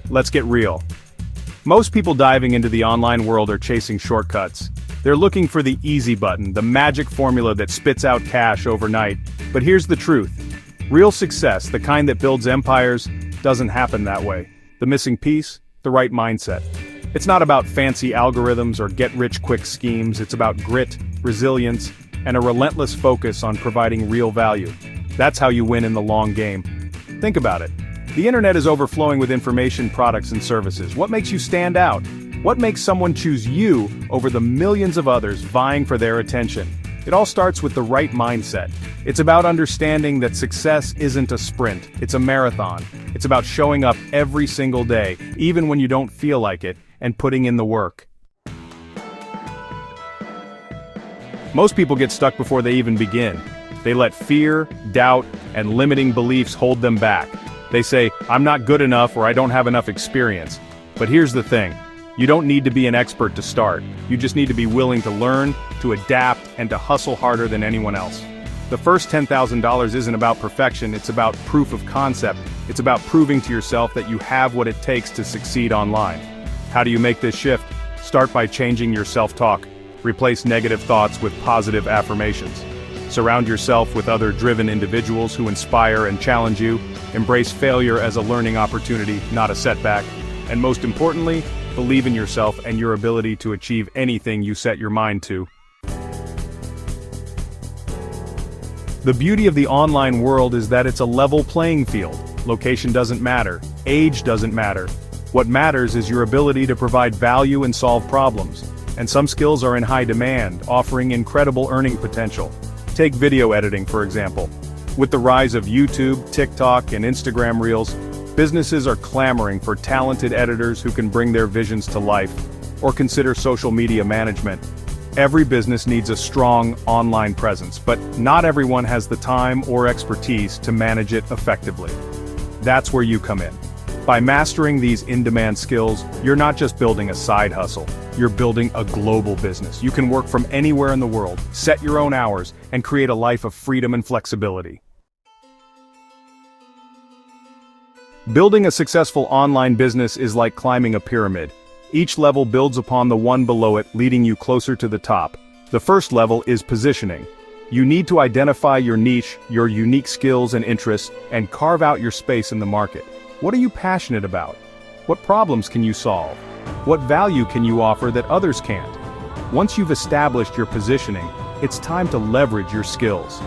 Let's get real. Most people diving into the online world are chasing shortcuts. They're looking for the easy button, the magic formula that spits out cash overnight. But here's the truth. Real success, the kind that builds empires, doesn't happen that way. The missing piece? The right mindset. It's not about fancy algorithms or get-rich-quick schemes, it's about grit, resilience, and a relentless focus on providing real value. That's how you win in the long game. Think about it. The internet is overflowing with information, products, and services. What makes you stand out? What makes someone choose you over the millions of others vying for their attention? It all starts with the right mindset. It's about understanding that success isn't a sprint, it's a marathon. It's about showing up every single day, even when you don't feel like it, and putting in the work. Most people get stuck before they even begin. They let fear, doubt, and limiting beliefs hold them back. They say, I'm not good enough or I don't have enough experience. But here's the thing. You don't need to be an expert to start. You just need to be willing to learn, to adapt, and to hustle harder than anyone else. The first $10,000 isn't about perfection, it's about proof of concept. It's about proving to yourself that you have what it takes to succeed online. How do you make this shift? Start by changing your self-talk. Replace negative thoughts with positive affirmations. Surround yourself with other driven individuals who inspire and challenge you. Embrace failure as a learning opportunity, not a setback. And most importantly, believe in yourself and your ability to achieve anything you set your mind to. The beauty of the online world is that it's a level playing field. Location doesn't matter. Age doesn't matter. What matters is your ability to provide value and solve problems. And some skills are in high demand, offering incredible earning potential. Take video editing, for example. With the rise of YouTube, TikTok, and Instagram Reels, businesses are clamoring for talented editors who can bring their visions to life. Or consider social media management. Every business needs a strong online presence, but not everyone has the time or expertise to manage it effectively. That's where you come in. By mastering these in-demand skills, you're not just building a side hustle, you're building a global business. You can work from anywhere in the world, set your own hours, and create a life of freedom and flexibility. Building a successful online business is like climbing a pyramid. Each level builds upon the one below it, leading you closer to the top. The first level is positioning. You need to identify your niche, your unique skills and interests, and carve out your space in the market. What are you passionate about? What problems can you solve? What value can you offer that others can't? Once you've established your positioning, it's time to leverage your skills.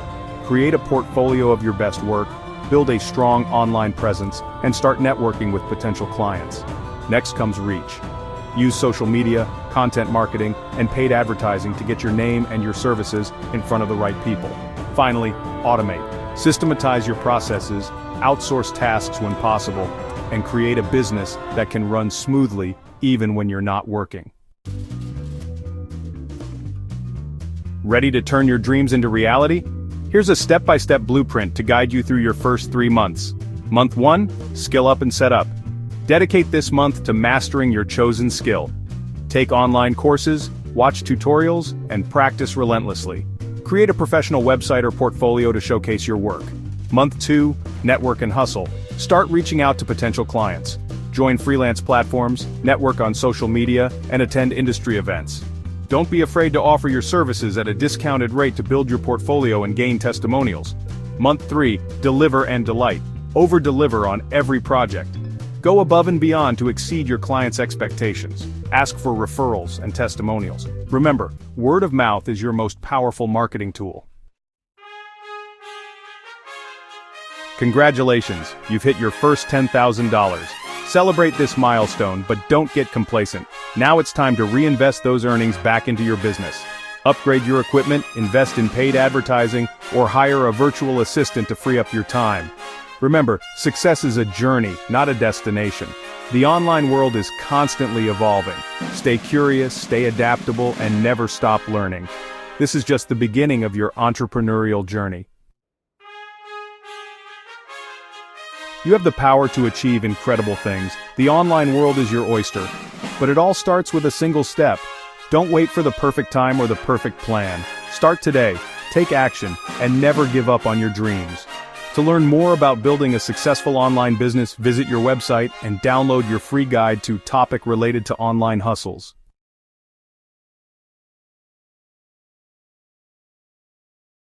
Create a portfolio of your best work, build a strong online presence, and start networking with potential clients. Next comes reach. Use social media, content marketing, and paid advertising to get your name and your services in front of the right people. Finally, automate. Systematize your processes, outsource tasks when possible, and create a business that can run smoothly even when you're not working. Ready to turn your dreams into reality? Here's a step-by-step blueprint to guide you through your first 3 months. Month 1, skill up and set up. Dedicate this month to mastering your chosen skill. Take online courses, watch tutorials, and practice relentlessly. Create a professional website or portfolio to showcase your work. Month 2, network and hustle. Start reaching out to potential clients. Join freelance platforms, network on social media, and attend industry events. Don't be afraid to offer your services at a discounted rate to build your portfolio and gain testimonials. Month 3, deliver and delight. Over-deliver on every project. Go above and beyond to exceed your clients' expectations. Ask for referrals and testimonials. Remember, word of mouth is your most powerful marketing tool. Congratulations, you've hit your first $10,000. Celebrate this milestone, but don't get complacent. Now it's time to reinvest those earnings back into your business. Upgrade your equipment, invest in paid advertising, or hire a virtual assistant to free up your time. Remember, success is a journey, not a destination. The online world is constantly evolving. Stay curious, stay adaptable, and never stop learning. This is just the beginning of your entrepreneurial journey. You have the power to achieve incredible things. The online world is your oyster. But it all starts with a single step. Don't wait for the perfect time or the perfect plan. Start today, take action, and never give up on your dreams. To learn more about building a successful online business, visit your website and download your free guide to topic related to online hustles.